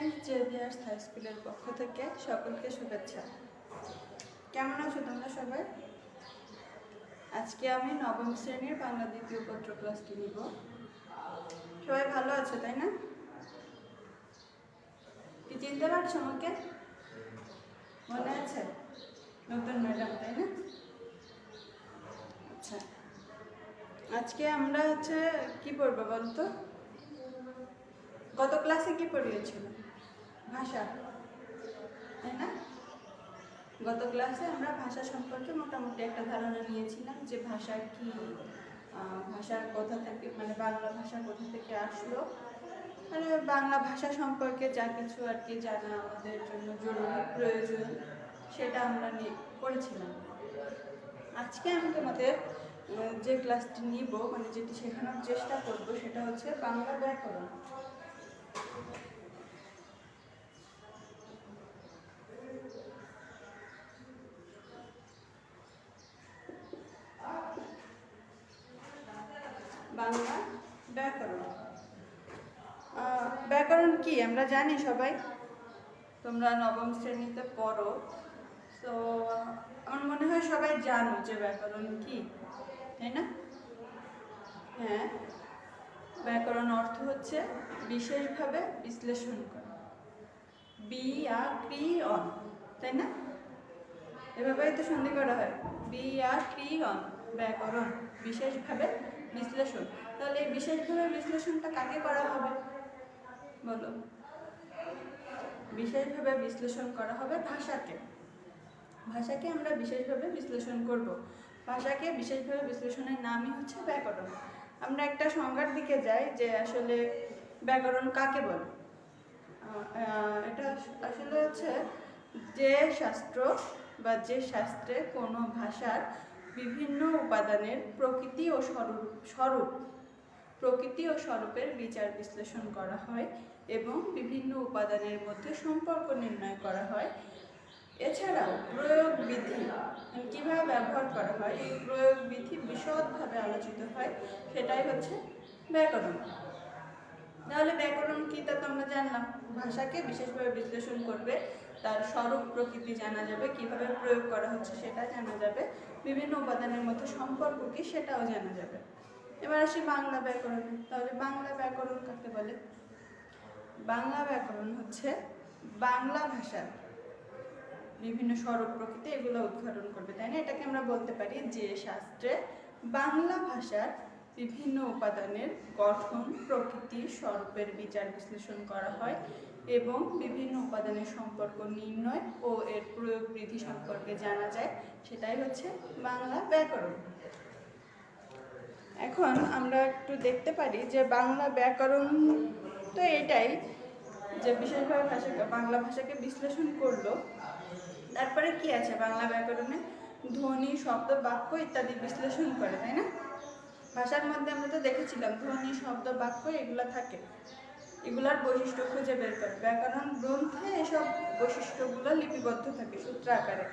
Saint Xavier's high স্কুলের পক্ষ থেকে সকলকে শুভেচ্ছা। কেমন আছো তোমরা সবাই? আজকে আমি নবম শ্রেণীর বাংলা দ্বিতীয় পত্র ক্লাসটি নিব। সবাই ভালো আছো তাই না? কি চিনতে পারছো আমাকে? মনে আছে? নতুন ম্যাডাম তাই না? আচ্ছা, আজকে আমরা কি পড়বো বলতো? গত ক্লাসে কি পড়িয়েছিল? ভাষা, তাই না? গত ক্লাসে আমরা ভাষা সম্পর্কে মোটামুটি একটা ধারণা নিয়েছিলাম যে ভাষা কি, ভাষার কোথা থেকে, মানে বাংলা ভাষা কোথা থেকে আসলো, মানে বাংলা ভাষা সম্পর্কে যা কিছু আর কি জানা আমাদের জন্য জরুরি প্রয়োজন সেটা আমরা করেছিলাম। আজকে আমি তোমাদের যে ক্লাসটি নিব, মানে যেটি শেখানোর চেষ্টা করব, সেটা হচ্ছে বাংলা ব্যাকরণ। বাংলা ব্যাকরণ, ব্যাকরণ কি আমরা জানি সবাই, তোমরা নবম শ্রেণীতে পড়ো, তো আমার মনে হয় সবাই জানো যে ব্যাকরণ কি, তাই না? হ্যাঁ, ব্যাকরণ অর্থ হচ্ছে বিশেষভাবে বিশ্লেষণ করা, ব্যাকরণ, তাই না? এভাবেই তো সন্ধি করা হয়, ব্যাকরণ, ব্যাকরণ বিশেষভাবে বিশ্লেষণ। তাহলে এই বিশেষভাবে বিশ্লেষণটা কাকে করা হবে বলো? বিশেষভাবে বিশ্লেষণ করা হবে ভাষাকে। ভাষাকে আমরা বিশেষভাবে বিশ্লেষণ করব। ভাষাকে বিশেষভাবে বিশ্লেষণের নামই হচ্ছে ব্যাকরণ। আমরা একটা সংজ্ঞার দিকে যাই যে আসলে ব্যাকরণ কাকে বলে। এটা আসলে হচ্ছে যে শাস্ত্র বা যে শাস্ত্রে কোনো ভাষার বিভিন্ন উপাদানের প্রকৃতি ও স্বরূপের বিচার বিশ্লেষণ করা হয় এবং বিভিন্ন উপাদানের মধ্যে সম্পর্ক নির্ণয় করা হয়। এছাড়াও প্রয়োগ বিধি কিভাবে ব্যবহার করা হয়, এই প্রয়োগ বিধি বিশদভাবে আলোচিত হয়, সেটাই হচ্ছে ব্যাকরণ। তাহলে ব্যাকরণ কি তা তো আমরা জানলাম, ভাষাকে বিশেষভাবে বিশ্লেষণ করবে, তার স্বরূপ প্রকৃতি জানা যাবে, কিভাবে প্রয়োগ করা হচ্ছে সেটা জানা যাবে, বিভিন্ন উপাদানের মধ্যে সম্পর্ক কি সেটাও জানা যাবে। এবার আসি বাংলা ব্যাকরণে। তাহলে বাংলা ব্যাকরণ কাকে বলে? বাংলা ব্যাকরণ হচ্ছে বাংলা ভাষার বিভিন্ন স্বরূপ প্রকৃতি এগুলো উদ্ঘাটন করবে, তাই না? এটাকে আমরা বলতে পারি যে শাস্ত্রে বাংলা ভাষার বিভিন্ন উপাদানের গঠন, প্রকৃতি, স্বরূপের বিচার বিশ্লেষণ করা হয় এবং বিভিন্ন উপাদানের সম্পর্ক নির্ণয় ও এর প্রয়োগ বিধি সম্পর্কে জানা যায়, সেটাই হচ্ছে বাংলা ব্যাকরণ। এখন আমরা একটু দেখতে পারি যে বাংলা ব্যাকরণ তো এটাই যে বিশেষভাবে বাংলা ভাষাকে বিশ্লেষণ করলো। তারপরে কি আছে বাংলা ব্যাকরণে? ধ্বনি, শব্দ, বাক্য ইত্যাদি বিশ্লেষণ করে, তাই না? ভাষার মধ্যে আমরা তো দেখেছিলাম ধ্বনি, শব্দ, বাক্য এগুলো থাকে, এগুলার বৈশিষ্ট্য খুঁজে বের করে। ব্যাকরণ গ্রন্থে এসব বৈশিষ্ট্যগুলো লিপিবদ্ধ থাকে সূত্র আকারে,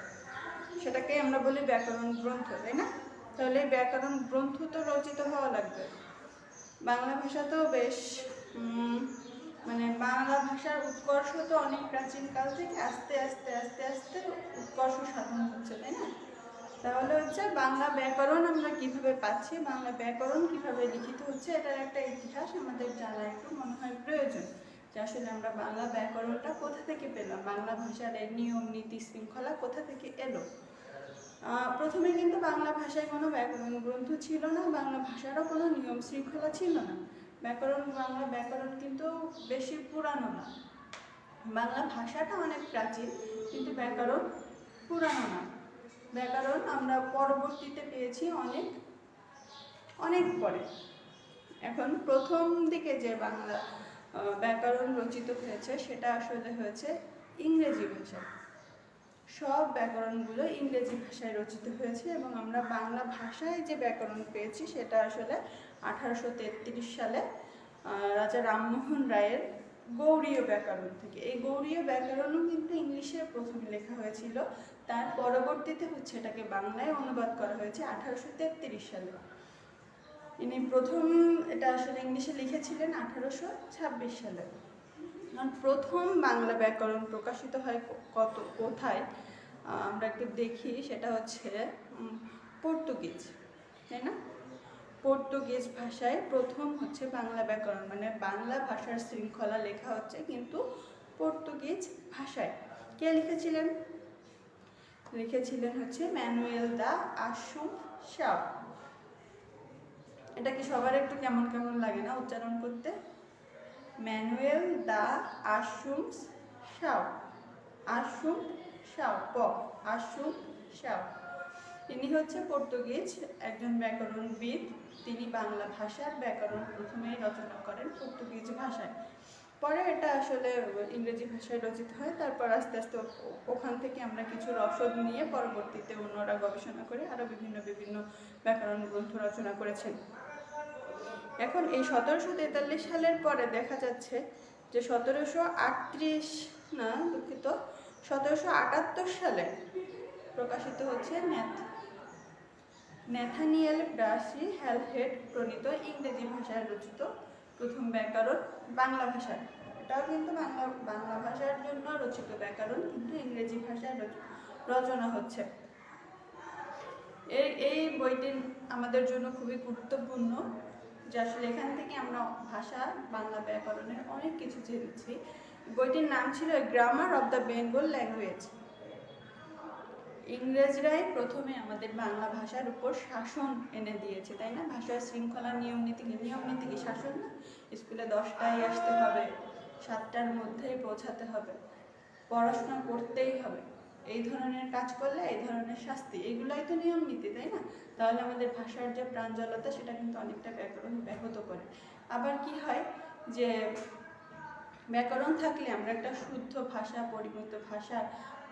সেটাকে আমরা বলি ব্যাকরণ গ্রন্থ, তাই না? তাহলে ব্যাকরণ গ্রন্থ তো রচিত হওয়া লাগবে। বাংলা ভাষা তো বেশ মানে বাংলা ভাষার উৎকর্ষ তো অনেক প্রাচীনকাল থেকে আস্তে আস্তে আস্তে আস্তে উৎকর্ষ সাধন হচ্ছে, তাই না? তাহলে হচ্ছে বাংলা ব্যাকরণ আমরা কিভাবে পাচ্ছি, বাংলা ব্যাকরণ কিভাবে লিখিত হচ্ছে, এটার একটা ইতিহাস আমাদের জানা একটু মনে হয় প্রয়োজন, যে আসলে আমরা বাংলা ব্যাকরণটা কোথা থেকে পেলাম, বাংলা ভাষার এর নিয়ম নীতি শৃঙ্খলা কোথা থেকে এলো। প্রথমে কিন্তু বাংলা ভাষায় কোনো ব্যাকরণ গ্রন্থ ছিল না, বাংলা ভাষারও কোনো নিয়ম শৃঙ্খলা ছিল না। বাংলা ব্যাকরণ কিন্তু বেশি পুরানো না, বাংলা ভাষাটা অনেক প্রাচীন কিন্তু ব্যাকরণ পুরানো না। ব্যাকরণ আমরা পরবর্তীতে পেয়েছি অনেক অনেক পরে। এখন প্রথম দিকে যে বাংলা ব্যাকরণ রচিত হয়েছে সেটা আসলে হয়েছে ইংরেজি ভাষায়। সব ব্যাকরণগুলো ইংরেজি ভাষায় রচিত হয়েছে এবং আমরা বাংলা ভাষায় যে ব্যাকরণ পেয়েছি সেটা আসলে 1833 সালে রাজা রামমোহন রায়ের গৌড়ীয় ব্যাকরণ থেকে। এই গৌড়ীয় ব্যাকরণও কিন্তু ইংলিশে প্রথমে লেখা হয়েছিল, তার পরবর্তীতে হচ্ছে এটাকে বাংলায় অনুবাদ করা হয়েছে 1833 সালে। ইনি প্রথম এটা আসলে ইংলিশে লিখেছিলেন 1826 সালে। প্রথম বাংলা ব্যাকরণ প্রকাশিত হয় কোথায় আমরা একটু দেখি, সেটা হচ্ছে পর্তুগিজ, তাই না? পর্তুগিজ ভাষায় প্রথম হচ্ছে বাংলা ব্যাকরণ, মানে বাংলা ভাষার শৃঙ্খলা লেখা হচ্ছে কিন্তু পর্তুগিজ ভাষায়। কে লিখেছিলেন? লিখেছিলেন হচ্ছে ম্যানুয়েল দা আসুনসাও। এটা কি সবার একটু কেমন কেমন লাগে না উচ্চারণ করতে? ম্যানুয়েল দা আসুনসাও, আসুনসাও, আসুনসাও। তিনি হচ্ছে পর্তুগিজ একজন ব্যাকরণবিদ। তিনি বাংলা ভাষার ব্যাকরণ প্রথমেই রচনা করেন পর্তুগিজ ভাষায়। পরে এটা আসলে ইংরেজি ভাষায় রচিত হয়। তারপর আস্তে আস্তে ওখান থেকে আমরা কিছু রসদ নিয়ে পরবর্তীতে অন্যরা গবেষণা করে আরও বিভিন্ন বিভিন্ন ব্যাকরণ গ্রন্থ রচনা করেছেন। এখন এই 1743 সালের পরে দেখা যাচ্ছে যে 1778 সালে প্রকাশিত হচ্ছে ন্যাথানিয়েল ব্রাসি হ্যালহেড প্রণীত ইংরেজি ভাষায় রচিত প্রথম ব্যাকরণ বাংলা ভাষায়। এটাও কিন্তু বাংলা ভাষার জন্য রচিত ব্যাকরণ, কিন্তু ইংরেজি ভাষায় রচনা হচ্ছে। এই বইটি আমাদের জন্য খুবই গুরুত্বপূর্ণ, যে আসলে এখান থেকে আমরা ভাষা বাংলা ব্যাকরণের অনেক কিছু জেনেছি। বইটির নাম ছিল grammar of the Bengal language. ইংরেজরাই প্রথমে আমাদের বাংলা ভাষার উপর শাসন এনে দিয়েছে, তাই না? ভাষার শৃঙ্খলা, নিয়ম নীতি কি শাসন না? স্কুলে 10টায় আসতে হবে, 7টার মধ্যেই পৌঁছাতে হবে, পড়াশোনা করতেই হবে, এই ধরনের কাজ করলে এই ধরনের শাস্তি, এগুলাই তো নিয়ম নীতি, তাই না? তাহলে আমাদের ভাষার যে প্রাঞ্জলতা সেটা কিন্তু অনেকটা ব্যাকরণ ব্যাহত করে। আবার কি হয় যে ব্যাকরণ থাকলে আমরা একটা শুদ্ধ ভাষা, পরিমিত ভাষা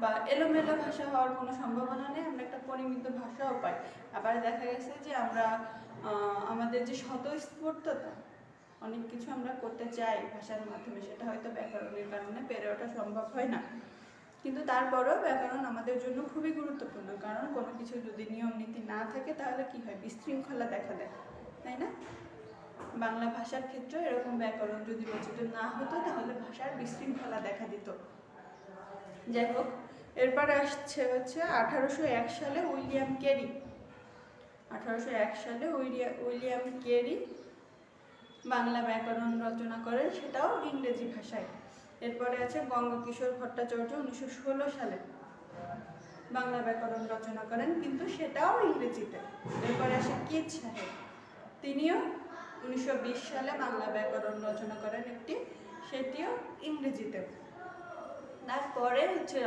বা এলোমেলো ভাষা হওয়ার কোনো সম্ভাবনা নেই, আমরা একটা পরিমিত ভাষাও পাই। আবার দেখা গেছে যে আমরা আমাদের যে স্বতঃস্ফূর্ততা, অনেক কিছু আমরা করতে চাই ভাষার মাধ্যমে, সেটা হয়তো ব্যাকরণের কারণে পেরে ওঠা সম্ভব হয় না। কিন্তু তারপরেও ব্যাকরণ আমাদের জন্য খুবই গুরুত্বপূর্ণ, কারণ কোনো কিছু যদি নিয়ম নীতি না থাকে তাহলে কি হয়? বিশৃঙ্খলা দেখা দেয়, তাই না? বাংলা ভাষার ক্ষেত্রে এরকম ব্যাকরণ যদি রচিত না হতো তাহলে ভাষার বিশৃঙ্খলা দেখা দিত। যাই হোক, এরপরে আসছে হচ্ছে 1801 সালে উইলিয়াম কেরি। 1801 সালে উইলিয়াম কেরি বাংলা ব্যাকরণ রচনা করেন, সেটাও ইংরেজি ভাষায়। এরপরে আছে গঙ্গকিশোর ভট্টাচার্য 1916 সালে বাংলা ব্যাকরণ রচনা করেন, কিন্তু সেটাও ইংরেজিতে। এরপরে আসে কিট সাহেব, তিনিও 1920 সালে বাংলা ব্যাকরণ রচনা করেন একটি, সেটিও ইংরেজিতে। তারপরে হচ্ছে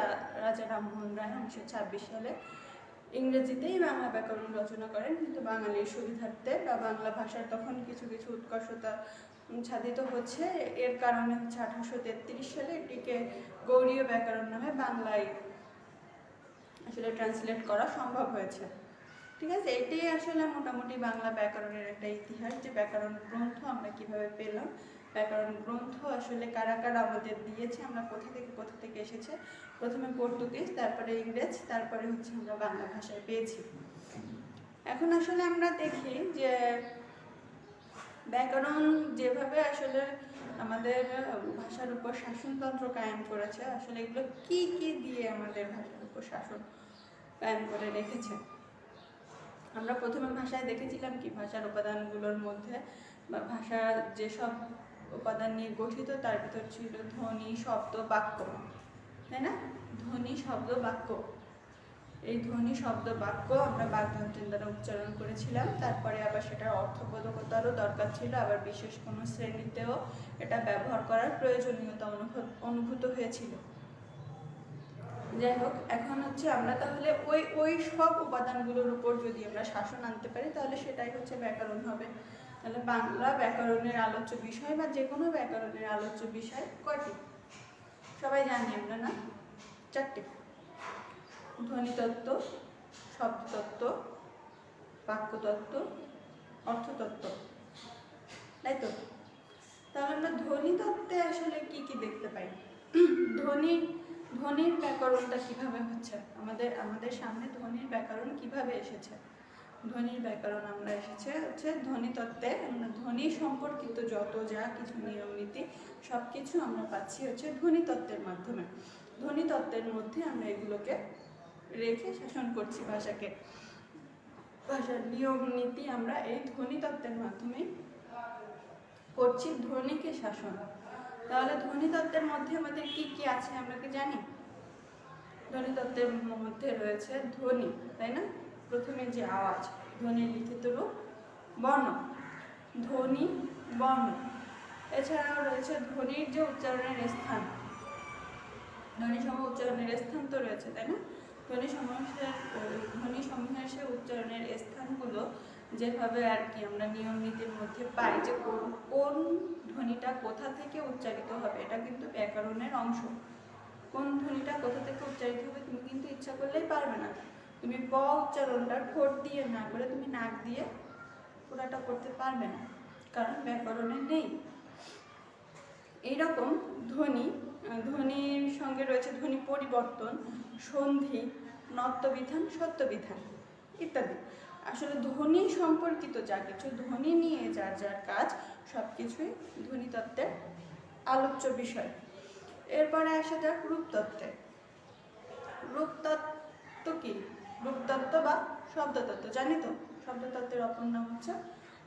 রাজা রামমোহন রায় 1926 সালে ইংরেজিতেই বাংলা ব্যাকরণ রচনা করেন, কিন্তু বাঙালির সুবিধার্থে বা বাংলা ভাষার তখন কিছু কিছু উৎকর্ষতা সাধিত হচ্ছে, এর কারণে হচ্ছে 1833 সালে এটিকে গৌড়ীয় ব্যাকরণ নামে বাংলায় আসলে ট্রান্সলেট করা সম্ভব হয়েছে। ঠিক আছে, এটাই আসলে মোটামুটি বাংলা ব্যাকরণের একটা ইতিহাস, যে ব্যাকরণ গ্রন্থ আমরা কিভাবে পেলাম, ব্যাকরণ গ্রন্থ আসলে কারা কারা আমাদের দিয়েছে, আমরা কোথা থেকে এসেছে। প্রথমে পর্তুগিজ, তারপরে ইংরেজ, তারপরে হচ্ছে আমরা বাংলা ভাষায় পেয়েছি। এখন আসলে আমরা দেখি যে ব্যাকরণ যেভাবে আসলে আমাদের ভাষার উপর শাসনতন্ত্র কায়েম করেছে, আসলে এগুলো কি কি দিয়ে আমাদের ভাষার উপর শাসন কায়েম করে রেখেছে। আমরা প্রথমে ভাষায় দেখেছিলাম কি, ভাষার উপাদানগুলোর মধ্যে বা ভাষার যেসব উপাদান নিয়ে গঠিত তার ভিতর ছিল ধ্বনি, শব্দ, বাক্য, তাই না? ধ্বনি, শব্দ, বাক্য। এই ধ্বনি, শব্দ, বাক্য আমরা বাগধাত্রীর দ্বারা উচ্চারণ করেছিলাম। তারপরে আবার সেটার অর্থবোধকতারও দরকার ছিল, আবার বিশেষ কোনো শ্রেণীতেও এটা ব্যবহার করার প্রয়োজনীয়তা অনুভূত হয়েছিল। যাই হোক, এখন হচ্ছে আমরা তাহলে ওই সব উপাদানগুলোর উপর যদি আমরা শাসন আনতে পারি তাহলে সেটাই হচ্ছে ব্যাকরণ হবে। তাহলে বাংলা ব্যাকরণের আলোচ্য বিষয় বা যে কোনো ব্যাকরণের আলোচ্য বিষয় কয়টি? সবাই জানি আমরা, না? 4টে: ধ্বনিতত্ত্ব, শব্দতত্ত্ব, বাক্যতত্ত্ব, অর্থতত্ত্ব, তাই তো? তাহলে আমরা ধ্বনিতত্ত্বে আসলে কি কি দেখতে পাই? ধ্বনির ব্যাকরণটা কিভাবে হচ্ছে, আমাদের সামনে ধ্বনির ব্যাকরণ কিভাবে এসেছে? ধ্বনির ব্যাকরণ আমরা এসেছে হচ্ছে ধ্বনিতত্ত্বে। আমরা ধ্বনি সম্পর্কিত যত যা কিছু নিয়ম নীতি সব কিছু আমরা পাচ্ছি হচ্ছে ধ্বনিতত্ত্বের মাধ্যমে। ধ্বনিতত্ত্বের মধ্যে আমরা এগুলোকে রেখে শাসন করছি ভাষাকে। ভাষার নিয়ম নীতি আমরা এই ধ্বনিতত্ত্বের মাধ্যমে করছি, ধ্বনিকে শাসন। তাহলে ধ্বনিতত্ত্বের মধ্যে আমাদের কি কি আছে আমরা কি জানি? ধ্বনিতত্ত্বের মধ্যে রয়েছে ধ্বনি, তাই না? প্রথমে যে আওয়াজ, ধ্বনি লিখিত রূপ, বর্ণ, ধ্বনি বর্ণ। এছাড়াও রয়েছে ধ্বনির যে উচ্চারণের স্থান, ধ্বনি সমূহ উচ্চারণের স্থান তো রয়েছে, তাই না? ধ্বনি সমূহের সে উচ্চারণের স্থানগুলো যেভাবে আর কি আমরা নিয়ম নীতির মধ্যে পাই, যে কোন ধ্বনিটা কোথা থেকে উচ্চারিত হবে, এটা কিন্তু ব্যাকরণের অংশ। কোন ধ্বনিটা কোথা থেকে উচ্চারিত হবে তুমি কিন্তু ইচ্ছা করলেই পারবে না। তুমি প উচ্চারণটা ঠোঁট দিয়ে না করে তুমি নাক দিয়ে পুরাটা করতে পারবে না, কারণ ব্যাকরণে নেই। এইরকম ধ্বনির সঙ্গে রয়েছে ধ্বনি পরিবর্তন, সন্ধি, নত্যবিধান, সত্যবিধান ইত্যাদি। আসলে ধ্বনি সম্পর্কিত যা কিছু, ধ্বনি নিয়ে যার যার কাজ, সব কিছুই ধ্বনিতত্ত্বের আলোচ্য বিষয়। এরপরে আসা যাক রূপতত্ত্বে। রূপতত্ত্ব কি? রূপতত্ত্ব বা শব্দতত্ত্ব, জানি তো শব্দতত্ত্বের অপর নাম হচ্ছে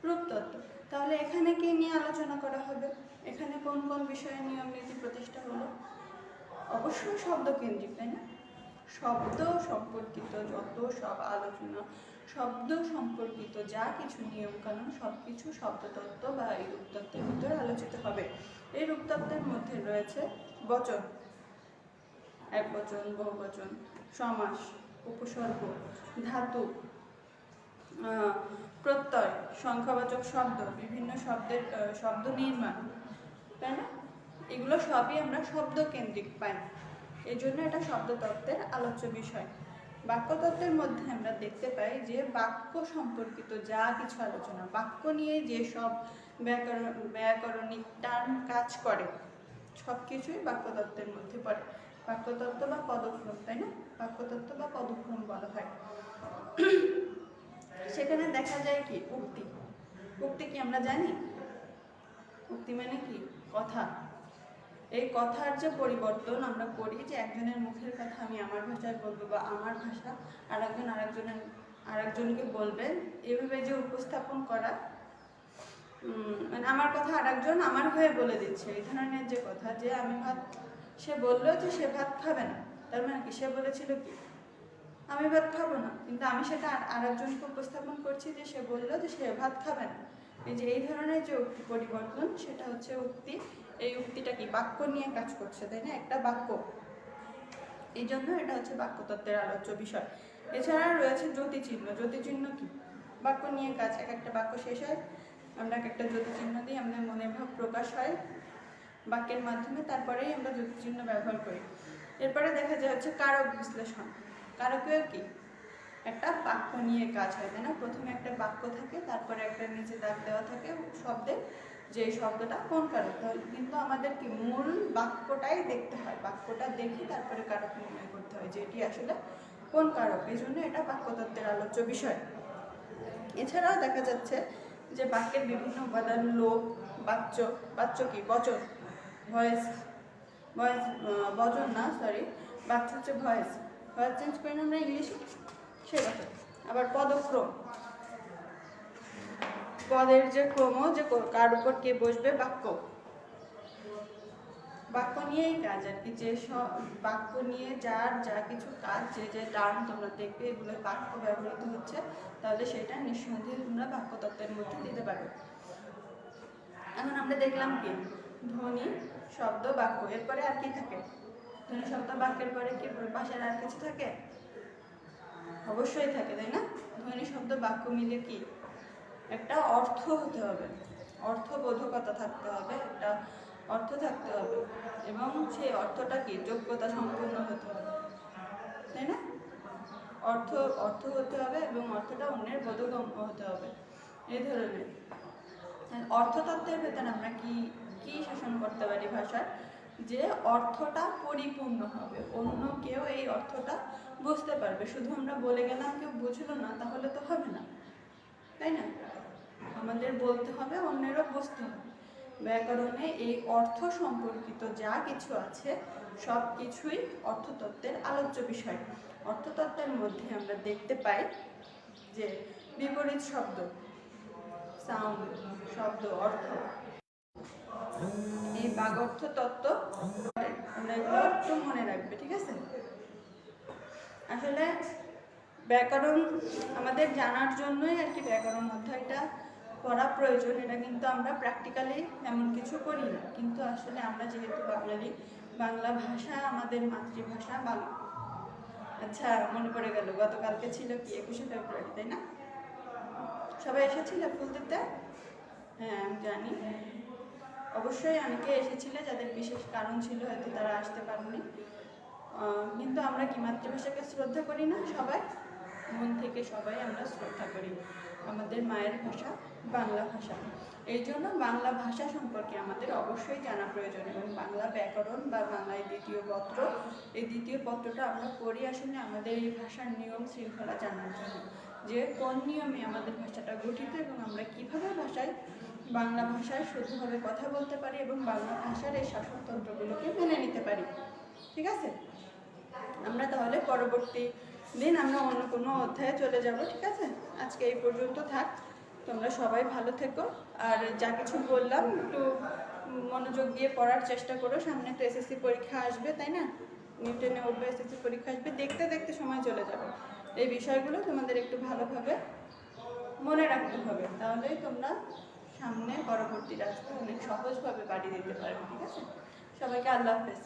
রূপতত্ত্ব। তাহলে এখানে কি নিয়ে আলোচনা করা হবে? এখানে কোন কোন বিষয়ে নিয়ম নীতি প্রতিষ্ঠা হলো? অবশ্যই শব্দ কেন্দ্রিক, তাই না? শব্দ সম্পর্কিত যত সব আলোচনা, শব্দ সম্পর্কিত যা কিছু নিয়ম কানুন সব কিছু শব্দতত্ত্ব বা এই রূপতত্ত্বের ভিতরে আলোচিত হবে। এই রূপতত্ত্বের মধ্যে রয়েছে বচন, একবচন, বহুবচন, সমাস, উপসর্গ, ধাতু, প্রত্যয়, সংখ্যাবাচক শব্দ, বিভিন্ন শব্দের শব্দ নির্মাণ, তাই না? এগুলো সবই আমরা শব্দ কেন্দ্রিক পাই, এই জন্য এটা শব্দতত্ত্বের আলোচ্য বিষয়। বাক্যতত্ত্বের মধ্যে আমরা দেখতে পাই যে বাক্য সম্পর্কিত যা কিছু আলোচনা, বাক্য নিয়ে যে সব ব্যাকরণিক টার্ম কাজ করে সব কিছুই বাক্যতত্ত্বের মধ্যে পড়ে। বাক্যতত্ত্ব বা পদক্রম, তাই না? বাক্যতত্ত্ব বা পদক্রম বলা হয়। সেখানে দেখা যায় কি উক্তি। উক্তি কি আমরা জানি? উক্তি মানে কি? কথা। এই কথার যে পরিবর্তন আমরা করি, যে একজনের মুখের কথা আমি আমার ভাষায় বলবো বা আমার ভাষা আরেকজনকে বলবে, এভাবে যে উপস্থাপন করা, মানে আমার কথা আরেকজন আমার হয়ে বলে দিচ্ছে, এই ধরনের যে কথা, যে আমি ভাত, সে বললো যে সে ভাত খাবে না, তার মানে কি সে বলেছিল কি আমি ভাত খাবো না, কিন্তু আমি সেটা আরেকজনকে উপস্থাপন করছি যে সে বললো যে সে ভাত খাবে না। এই যে এই ধরনের যে উক্তি পরিবর্তন, সেটা হচ্ছে উক্তি। এই উক্তিটা কি বাক্য নিয়ে কাজ করছে, তাই না? একটা বাক্য, এই জন্য এটা হচ্ছে বাক্যতত্ত্বের আলোচ্য বিষয়। এছাড়া রয়েছে জ্যোতিচিহ্ন। জ্যোতিচিহ্ন কি? বাক্য নিয়ে কাজ। এক একটা বাক্য শেষ হয়, আমরা এক একটা জ্যোতিচিহ্ন দিই, আমাদের মনের ভাব প্রকাশ হয় বাক্যের মাধ্যমে, তারপরেই আমরা জ্যোতিচিহ্ন ব্যবহার করি। এরপরে দেখা যায় হচ্ছে কারক বিশ্লেষণ। কারকের কি? একটা বাক্য নিয়ে কাজ হয়, তাই না? প্রথমে একটা বাক্য থাকে, তারপরে একটা নিচে দাগ দেওয়া থাকে শব্দের, যে শব্দটা কোন কারক। তাহলে কিন্তু আমাদের কি মূল বাক্যটাই দেখতে হয়, বাক্যটা দেখে তারপরে কারক নির্ণয় করতে হয় যে এটি আসলে কোন কারক। এই জন্য এটা বাক্যতত্ত্বের আলোচ্য বিষয়। এছাড়াও দেখা যাচ্ছে যে বাক্যের বিভিন্ন উপাদান, লোক, বাচ্য, বাচ্য কি? বচন, ভয়েস, বচন না, সরি, বাচ্য হচ্ছে ভয়েস। ভয়েস চেঞ্জ করি না আমরা ইংলিশে, সেরকম। আবার পদক্রম, পদের যে ক্রম, যে কার উপর কে বসবে, বাক্য। বাক্য নিয়েই কাজ আর কি, যে সব বাক্য নিয়ে যার যা কিছু কাজ, যে যে টার্ম তোমরা দেখবে এগুলো বাক্য ব্যবহৃত হচ্ছে, তাহলে সেটা নিঃসন্দেহে তোমরা বাক্যতত্ত্বের মধ্যে দিতে পারবে। এখন আমরা দেখলাম কি ধ্বনি, শব্দ, বাক্য। এরপরে আর কি থাকে? ধ্বনি, শব্দ, বাক্যের পরে কি পাশের আর কিছু থাকে? অবশ্যই থাকে, তাই না? ধ্বনি, শব্দ, বাক্য মিলে কি একটা অর্থ হতে হবে, অর্থবোধকতা থাকতে হবে, একটা অর্থ থাকতে হবে, এবং সেই অর্থটা কি যোগ্যতা সম্পূর্ণ হতে হবে, তাই না? অর্থ হতে হবে এবং অর্থটা অন্যের বোধগম্য হতে হবে, এই ধরনের। অর্থতত্ত্বের ভেতরে আমরা কি কি শাসন করতে পারি ভাষার? যে অর্থটা পরিপূর্ণ হবে, অন্য কেউ এই অর্থটা বুঝতে পারবে। শুধু আমরা বলে গেলাম কেউ বুঝলো না, তাহলে তো হবে না। তাই না? আমাদের বলতে হবে, অন্যেরও বুঝতে হবে। ব্যাকরণে এই অর্থ সম্পর্কিত যা কিছু আছে সব কিছুই অর্থতত্ত্বের আলোচ্য বিষয়। অর্থতত্ত্বের মধ্যে আমরা দেখতে পাই যে বিপরীত শব্দ, সাউন্ড, শব্দ, অর্থ, এই বাগর্থ তত্ত্ব আমরা এগুলো একটু মনে রাখবে, ঠিক আছে? আসলে ব্যাকরণ আমাদের জানার জন্যই আর কি ব্যাকরণ অধ্যায়টা পড়া প্রয়োজন। এটা কিন্তু আমরা প্র্যাকটিক্যালি এমন কিছু করি না, কিন্তু আসলে আমরা যেহেতু বাঙালি, বাংলা ভাষা আমাদের মাতৃভাষা। আচ্ছা, মনে পড়ে গেল, গতকালকে ছিল কি 21শে ফেব্রুয়ারি, তাই না? সবাই এসেছিল ফুল দিতে? হ্যাঁ, আমি জানি। অবশ্যই অনেকে এসেছিলে, যাদের বিশেষ কারণ ছিল, হয়তো তারা আসতে পারেনি। কিন্তু আমরা কি মাতৃভাষাকে শ্রদ্ধা করি না? সবাই মন থেকে সবাই আমরা শ্রদ্ধা করি আমাদের মায়ের ভাষা বাংলা ভাষা। এই জন্য বাংলা ভাষা সম্পর্কে আমাদের অবশ্যই জানা প্রয়োজন, এবং বাংলা ব্যাকরণ বা বাংলায় দ্বিতীয় পত্র, এই দ্বিতীয় পত্রটা আমরা পড়ি আসলে আমাদের এই ভাষার নিয়ম শৃঙ্খলা জানার জন্য, যে কোন নিয়মে আমাদের ভাষাটা গঠিত এবং আমরা কীভাবে বাংলা ভাষায় শুদ্ধভাবে কথা বলতে পারি এবং বাংলা ভাষার এই শাসনতন্ত্রগুলোকে মেনে নিতে পারি। ঠিক আছে? আমরা তাহলে পরবর্তী দিন আমরা অন্য কোনো অধ্যায়ে চলে যাব, ঠিক আছে? আজকে এই পর্যন্ত থাক। তোমরা সবাই ভালো থেকো, আর যা কিছু বললাম একটু মনোযোগ দিয়ে পড়ার চেষ্টা করো। সামনে তো এসএসসি পরীক্ষা আসবে, তাই না? নিউটেনে উঠবে, এসএসসি পরীক্ষা আসবে, দেখতে দেখতে সময় চলে যাবে। এই বিষয়গুলো তোমাদের একটু ভালোভাবে মনে রাখতে হবে, তাহলেই তোমরা সামনে পরবর্তী রাস্তা অনেক সহজভাবে পাড়ি দিতে পারবে, ঠিক আছে? সবাইকে আল্লাহ হাফেজ।